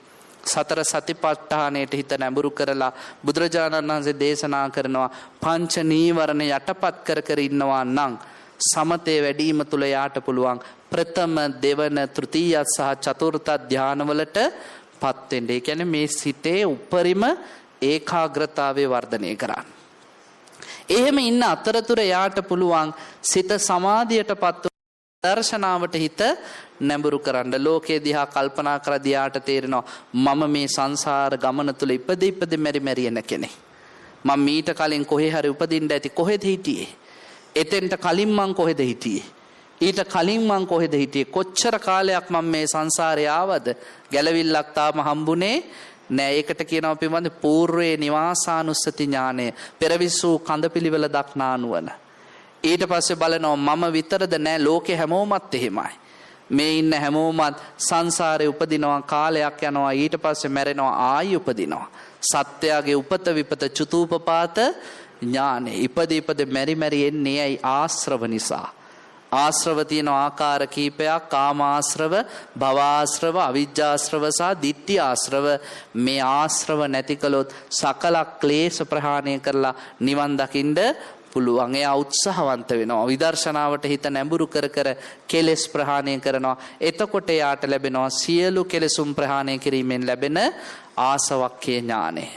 සතර සතිපට්ඨානයට හිත නැඹුරු කරලා බුදුරජාණන් වහන්සේ දේශනා කරනවා පංච නීවරණ යටපත් කර ඉන්නවා නම් සමතේ වැඩිම තුල යාට පුළුවන් ප්‍රථම දෙවන තෘතීය සහ චතුර්ථ ධානවලට පත් වෙන්න. ඒ කියන්නේ මේ සිතේ උපරිම ඒකාග්‍රතාවය වර්ධනය කරන්න. එහෙම ඉන්න අතරතුර යාට පුළුවන් සිත සමාධියටපත් දර්ශනාවට හිත නැඹුරු කරන්න. ලෝකයේ දිහා කල්පනා කරලා යාට තේරෙනවා මම මේ සංසාර ගමන තුල ඉපදි මෙරි එන කෙනෙක්. මම මීට කලින් කොහේ හරි උපදින්න ඇති. කොහෙද හිටියේ? එතෙන්ට කලින් මං කොහෙද හිටියේ? ඊට කලින් මං කොහෙද හිටියේ? කොච්චර කාලයක් මම මේ සංසාරේ ආවද? ගැලවිල්ලක් තාම හම්බුනේ නෑ. ඒකට කියනවා පිළිබඳ పూర్වේ නිවාසානුස්සති ඥානය. පෙරවිසූ කඳපිලිවල දක්නා නුවණ. ඊට පස්සේ බලනවා මම විතරද නෑ, ලෝකේ හැමෝමත් එහෙමයි. මේ ඉන්න හැමෝමත් සංසාරේ උපදිනවා, කාලයක් යනවා, ඊට පස්සේ මැරෙනවා, ආයි උපදිනවා. සත්‍යයේ උපත විපත චුතූපපාත ඥානෙ. ඉපද මෙරි එන්නේ ඇයි? ආශ්‍රව නිසා. ආශ්‍රව තියෙන ආකාර කීපයක්. කාමාශ්‍රව, භවආශ්‍රව, අවිජ්ජාශ්‍රව සහ ditthi ආශ්‍රව. මේ ආශ්‍රව නැති කළොත් සකල ක්ලේශ ප්‍රහාණය කරලා නිවන් දකින්න පුළුවන්. එයා උත්සාහවන්ත වෙනවා. විදර්ශනාවට හිත නැඹුරු කර කෙලෙස් ප්‍රහාණය කරනවා. එතකොට යාට ලැබෙනවා සියලු කෙලෙසුම් ප්‍රහාණය කිරීමෙන් ලැබෙන ආසවක්ඛ්‍ය ඥානය.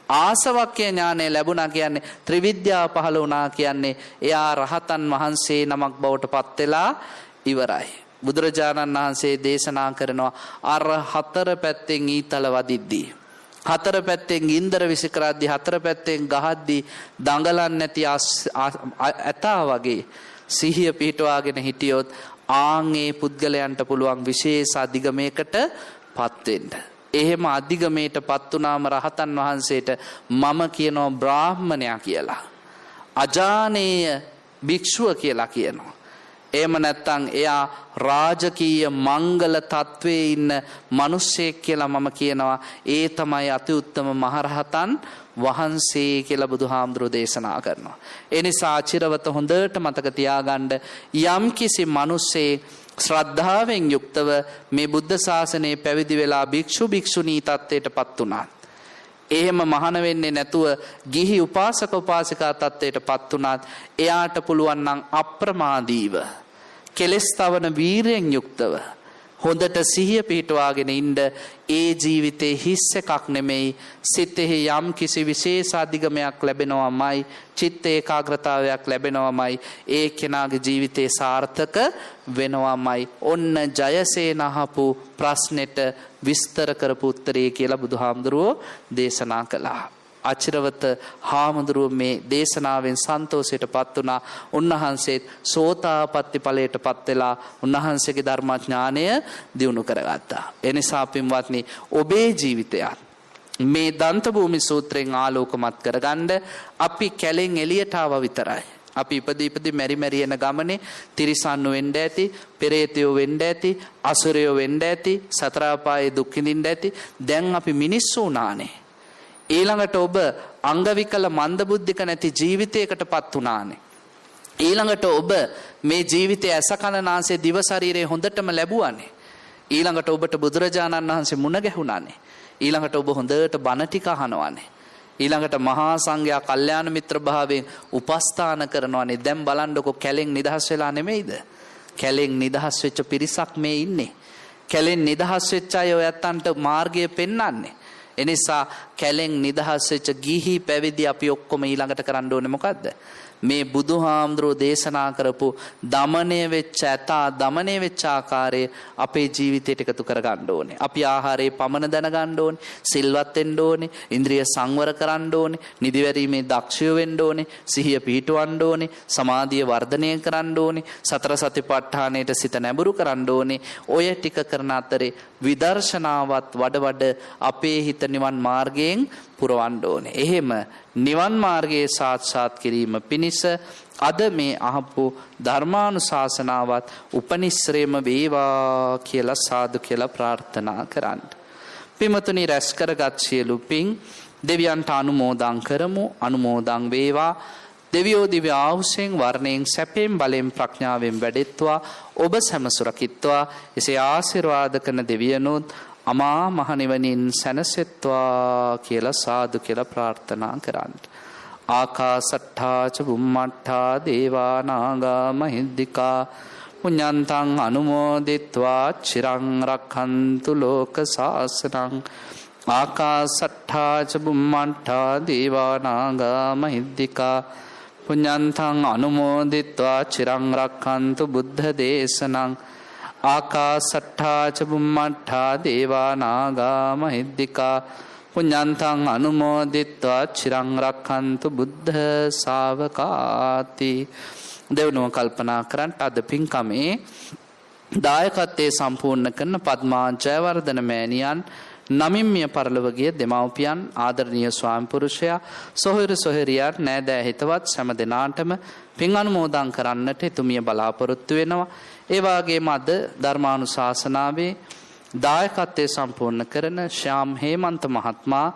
ආසවක්ඛ්‍ය ඥානය ලැබුණා කියන්නේ ත්‍රිවිද්‍යාව පහළ වුණා කියන්නේ එයා රහතන් වහන්සේ නමක් බවට පත් වෙලා ඉවරයි. බුදුරජාණන් වහන්සේ දේශනා කරනවා අර හතර පැත්තෙන් ඊතල වදිද්දී, හතර පැත්තෙන් ගින්දර විසිකරද්දී, හතර පැත්තෙන් ගහද්දී දඟලන්නේ නැති ඇතා වගේ සිහිය පිහිටවාගෙන හිටියොත් ආන්ගේ පුද්ගලයන්ට පුළුවන් විශේෂ අධිගමයකට පත් වෙන්න. එහෙම අධිගමයට පත් වුණාම රහතන් වහන්සේට මම කියනවා බ්‍රාහ්මණයා කියලා. අජානේය භික්ෂුව කියලා කියනවා. එහෙම නැත්නම් එයා රාජකීය මංගල තත්වයේ ඉන්න මිනිස්සෙක් කියලා මම කියනවා. ඒ තමයි අති උත්තම මහරහතන් වහන්සේ කියලා බුදුහාමුදුරෝ දේශනා කරනවා. ඒ නිසා චිරවත හොඳට මතක තියාගන්න යම් කිසි මිනිස්සෙක් ශ්‍රද්ධාවෙන් යුක්තව මේ බුද්ධ ශාසනයේ පැවිදි වෙලා භික්ෂු භික්ෂුණී තත්ත්වයටපත් වුණා. එහෙම මහාන වෙන්නේ නැතුව ගිහි උපාසක උපාසිකා තත්ත්වයටපත් වුණාත් එයාට පුළුවන් නම් අප්‍රමාදීව කෙලස් තවන වීරයෙන් යුක්තව හොඳට සිහිය පිහිටවාගෙන ඉන්න ඒ ජීවිතේ හිස් එකක් නෙමෙයි සිතෙහි යම් කිසි විශේෂ අධිගමයක් ලැබෙනවමයි චිත්ත ඒකාග්‍රතාවයක් ලැබෙනවමයි ඒ කෙනාගේ ජීවිතේ සාර්ථක වෙනවමයි ඔන්න ජයසේන අහපු ප්‍රශ්නෙට විස්තර කරපු උත්තරේ කියලා බුදුහාමුදුරුවෝ දේශනා කළා. අචිරවත හාමුදුරුව මේ දේශනාවෙන් සන්තෝෂයටපත් වුණා. උන්වහන්සේ සෝතාපට්ටි ඵලයටපත් වෙලා උන්වහන්සේගේ ධර්මඥානය දියුණු කරගත්තා. ඒ නිසා පින්වත්නි ඔබේ ජීවිතයත් මේ දන්ත භූමි සූත්‍රයෙන් ආලෝකමත් කරගන්න අපි කැලෙන් එළියට ආව විතරයි. අපි ඉපදී මෙරි යන ගමනේ තිරිසන්නු වෙන්න ඇති, පෙරේතයෝ වෙන්න ඇති, අසුරයෝ වෙන්න ඇති, සතර අපායේ දුක් විඳින්න ඇති. දැන් අපි මිනිස්සු උනානේ. ඊළඟට ඔබ අංගවිකල මන්දබුද්ධික නැති ජීවිතයකටපත් උනානේ. ඊළඟට ඔබ මේ ජීවිතයේ ඇස කන නාසය දිව ශරීරය හොඳටම ලැබුවානේ. ඊළඟට ඔබට බුදුරජාණන් වහන්සේ මුණ ගැහුණානේ. ඊළඟට ඔබ හොඳට බණ ටික අහනවානේ. ඊළඟට මහා සංඝයා කල්යාණ මිත්‍ර භාවයෙන් උපස්ථාන කරනවානේ. දැන් බලන්නකො කැලෙන් නිදහස් වෙලා නෙමෙයිද? කැලෙන් නිදහස් වෙච්ච පිරිසක් මේ ඉන්නේ. කැලෙන් නිදහස් වෙච්ච අය ඔයත්තන්ට මාර්ගය පෙන්වන්නේ. එනිසා කැලෙන් නිදහස් වෙච්ච ගිහි පැවිදි අපි ඔක්කොම ඊළඟට කරන්න ඕනේ මොකද්ද? මේ බුදුහාමුදුරෝ දේශනා කරපු දමණය වෙච්ච ඇතා දමණය වෙච්ච ආකාරය අපේ ජීවිතයට එකතු කරගන්න ඕනේ. අපි ආහාරයේ පමණ දැනගන්න ඕනේ, සිල්වත් වෙන්න ඕනේ, ඉන්ද්‍රිය සංවර කරන්න ඕනේ, නිදිවැරීමේ දක්ෂය වෙන්න ඕනේ, සිහිය පිහිටවන්න ඕනේ, සමාධිය වර්ධනය කරන්න ඕනේ, සතර සතිපට්ඨානයට සිත නැඹුරු කරන්න ඕනේ. ඔය ටික කරන අතරේ විදර්ශනාවත් වඩ අපේ හිත නිවන් මාර්ගයෙන් පුරවන්න ඕනේ. එහෙම නිවන් මාර්ගයේ සාක්ෂාත් කිරීම පිණිස අද මේ අහපු ධර්මානුශාසනාවත් උපනිශ්‍රේම වේවා කියලා සාදු කියලා ප්‍රාර්ථනා කරන්න. පින්වතුනි රැස් කරගත් සියලු පින් දෙවියන්ට අනුමෝදන් කරමු. අනුමෝදන් වේවා. දෙවියෝ දිව්‍ය ආයුෂයෙන් වර්ණයෙන් සැපයෙන් බලයෙන් ප්‍රඥාවෙන් වැඩෙත්වා ඔබ සැම සුරකිත්වා. එසේ ආශිර්වාද කරන දෙවියනොත් අමා මහ නිවනින් සැනසෙත්වා කියලා සාදු කියලා ප්‍රාර්ථනා කරන්න. ආකාසට්ඨා ච බුම්මට්ඨා දේවා නාග මහිද්దికා පුඤ්ඤන්තං අනුමෝදිත්වා චිරං රක්ඛන්තු ලෝක සාසනං. ආකාසට්ඨා ච බුම්මට්ඨා දේවා නාග මහිද්దికා පුඤ්ඤන්තං අනුමෝදිත්වා චිරං රක්ඛන්තු බුද්ධ දේශනං. ආකාසට්ඨා ච බුම්මට්ඨා දේවා නාග මහිද්దికා පුඤ්ඤන්තං අනුමෝදිත්වා චිරං රක්ඛන්තු බුද්ධ ශාවකාති. දෙවනුව කල්පනා කරන්ට අද පින්කමේ දායකත්වයේ සම්පූර්ණ කරන පద్මා ජයවර්ධන මෑණියන්, නමින් මිය පරලොව ගිය දෙමව්පියන්, ආදරණීය ස්වාමි පුරුෂයා, සොහොයුරු සොහොයුරියන්, නෑදෑ හිතවත් සෑම දෙනාටම පින් අනුමෝදන් කරන්නට එතුමිය බලාපොරොත්තු වෙනවා. ඒ වගේම අද ධර්මානුශාසනාවේ දායකත්වයේ සම්පූර්ණ කරන ශ්‍යාම් හේමන්ත මහත්මයා,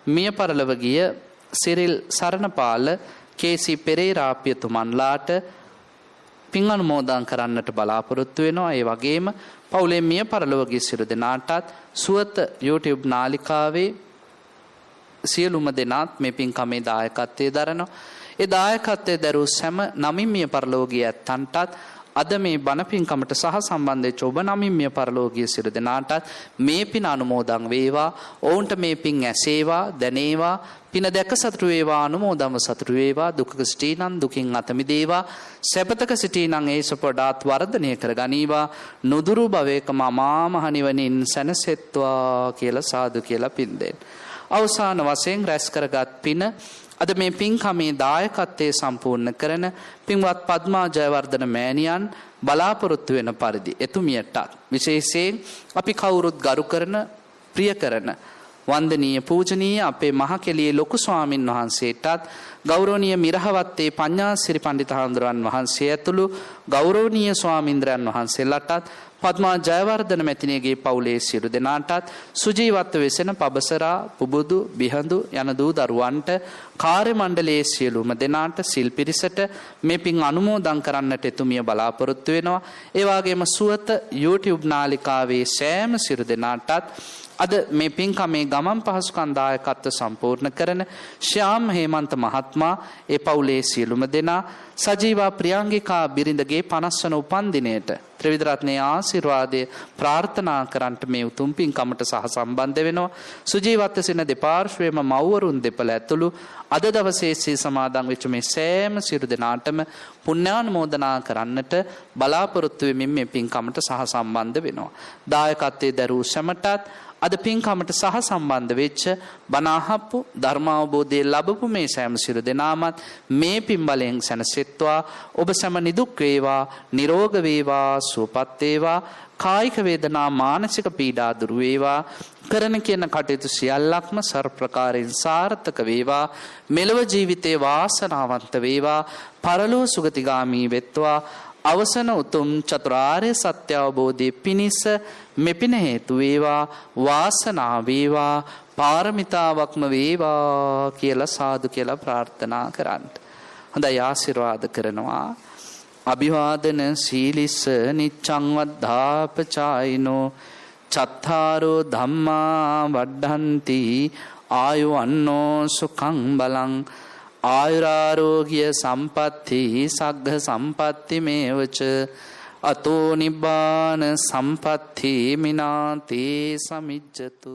මිය පරලොව ගිය සිරිල් සරණපාල, කේසි පෙරේරා පියතුමන්ලාට පින් අනුමෝදන් කරන්නට බලාපොරොත්තු වෙනවා. ඒ වගේම පවුලේ මිය පරලොව ගිය සියලු දෙනාටත් සුවත YouTube නාලිකාවේ සියලුම දෙනාත් මේ පින්කමේ දායකත්වයේ දරනවා. ඒ දායකත්වයේ දරූ සෑම නමින් මිය පරලොව ගිය ඇත්තන්ටත් අද මේ බණ පින්කමට සහ සම්බන්ධ වෙච්ච ඔබ නමින් මිය පරලොව ගිය සියලු දෙනාටත් මේ පින් අනුමෝදන් වේවා. ඔවුන්ට මේ පින් ඇසේවා, දැනේවා. පින දැක සතුටු වේවා, අනුමෝදන්ව සතුටු වේවා. දුකක සිටීනම් දුකින් අත මිදේවා. සැපතක සිටීනම් ඒ සපඩාත් වර්ධනය කර ගනීවා. නුදුරු භවයකම අමා මහ නිවනින් සැනසෙත්වා කියලා සාදු කියලා පින් දෙන්න. අවසාන වශයෙන් රැස් කරගත් පින අද මේ පින්කමේ දායකත්වයේ සම්පූර්ණ කරන පින්වත් පద్මා ජයවර්ධන මෑණියන් බලාපොරොත්තු වෙන පරිදි එතුමියටත් විශේෂයෙන් අපි කවුරුත් ගරු කරන, ප්‍රිය කරන වන්දනීය පූජනීය අපේ මහකෙළියේ ලොකු ස්වාමින් වහන්සේටත් ගෞරවනීය මිරහවත්තේ පඤ්ඤාසිරි පඬිත හාමුදුරන් වහන්සේ ඇතුළු ගෞරවනීය ස්වාමින්ද්‍රයන් වහන්සේලාටත් පద్මා ජයවර්ධන මැතිණියගේ පවුලේ සියලු දෙනාටත් සුජීවත්ව වෙසෙන පබසරා පුබුදු බිහඳු යන දූ දරුවන්ට කාර්ය මණ්ඩලයේ සියලුම දෙනාට සිල් පිරිසට මේ පින් අනුමෝදන් කරන්නට එතුමිය බලාපොරොත්තු වෙනවා. ඒ වගේම සුවත YouTube නාලිකාවේ සෑම සියලු දෙනාටත් අද මේ පින්කමේ ගමන් පහසුකම් දායකත්ව සම්පූර්ණ කරන ශ්‍යාම් හේමන්ත මහත්මයා ඒ පවුලේ සියලුම දෙනා සජීවා ප්‍රියංගිකා බිරිඳගේ 50 වන උපන්දිනයට ත්‍රිවිධ රත්නයේ ආශිර්වාදය ප්‍රාර්ථනා කරන්නට මේ උතුම් පින්කමට සහ සම්බන්ධ වෙනවා. සුජීවත්ව සින දෙපාර්ශ්වයේම මව්වරුන් දෙපළ ඇතුළු අද දවසේ සී සමාදන් වෙච්ච මේ සෑම සියලු දෙනාටම පුණ්‍යානුමෝදනා කරන්නට බලාපොරොත්තු වෙමින් මේ පින්කමට සහ සම්බන්ධ වෙනවා. දායකත්වයේ දරූ සැමටත් අද පින්කමට සහ සම්බන්ධ වෙච්ච බණහප්පු ධර්මාවබෝධය ලැබපු මේ සෑම සියලු දෙනාමත් මේ පින් බලයෙන් සැනසෙත්වා. ඔබ සැම නිදුක් වේවා, නිරෝග වේවා, සුවපත් වේවා, කායික වේදනා මානසික පීඩා දුරු වේවා, කරන කියන කටයුතු සියල්ලක්ම සර් ප්‍රකාරයෙන් සාර්ථක වේවා, මෙලොව ජීවිතේ වාසනාවන්ත වේවා, පරලෝ සුගතිගාමී වෙත්වා. අවසන උතුම් චතුරාර්ය සත්‍ය අවබෝධයේ පිණිස මෙපින හේතු වේවා, වාසනාව වේවා, පාරමිතාවක්ම වේවා කියලා සාදු කියලා ප්‍රාර්ථනා කරන්න. හොඳයි, ආශිර්වාද කරනවා. අභිවාදන සීලිස්ස නිච්ඡං වද්ධාපචායිනෝ චත්තාරෝ ධම්මා වඩ්ඩන්ති ආයුවන්නෝ සුඛං බලං ආයුරාරෝග්‍ය සම්පatti සග්ග සම්පatti මේවච අතෝ නිබ්බාන සම්පatti මිනාතේ සමිජ්ජතු.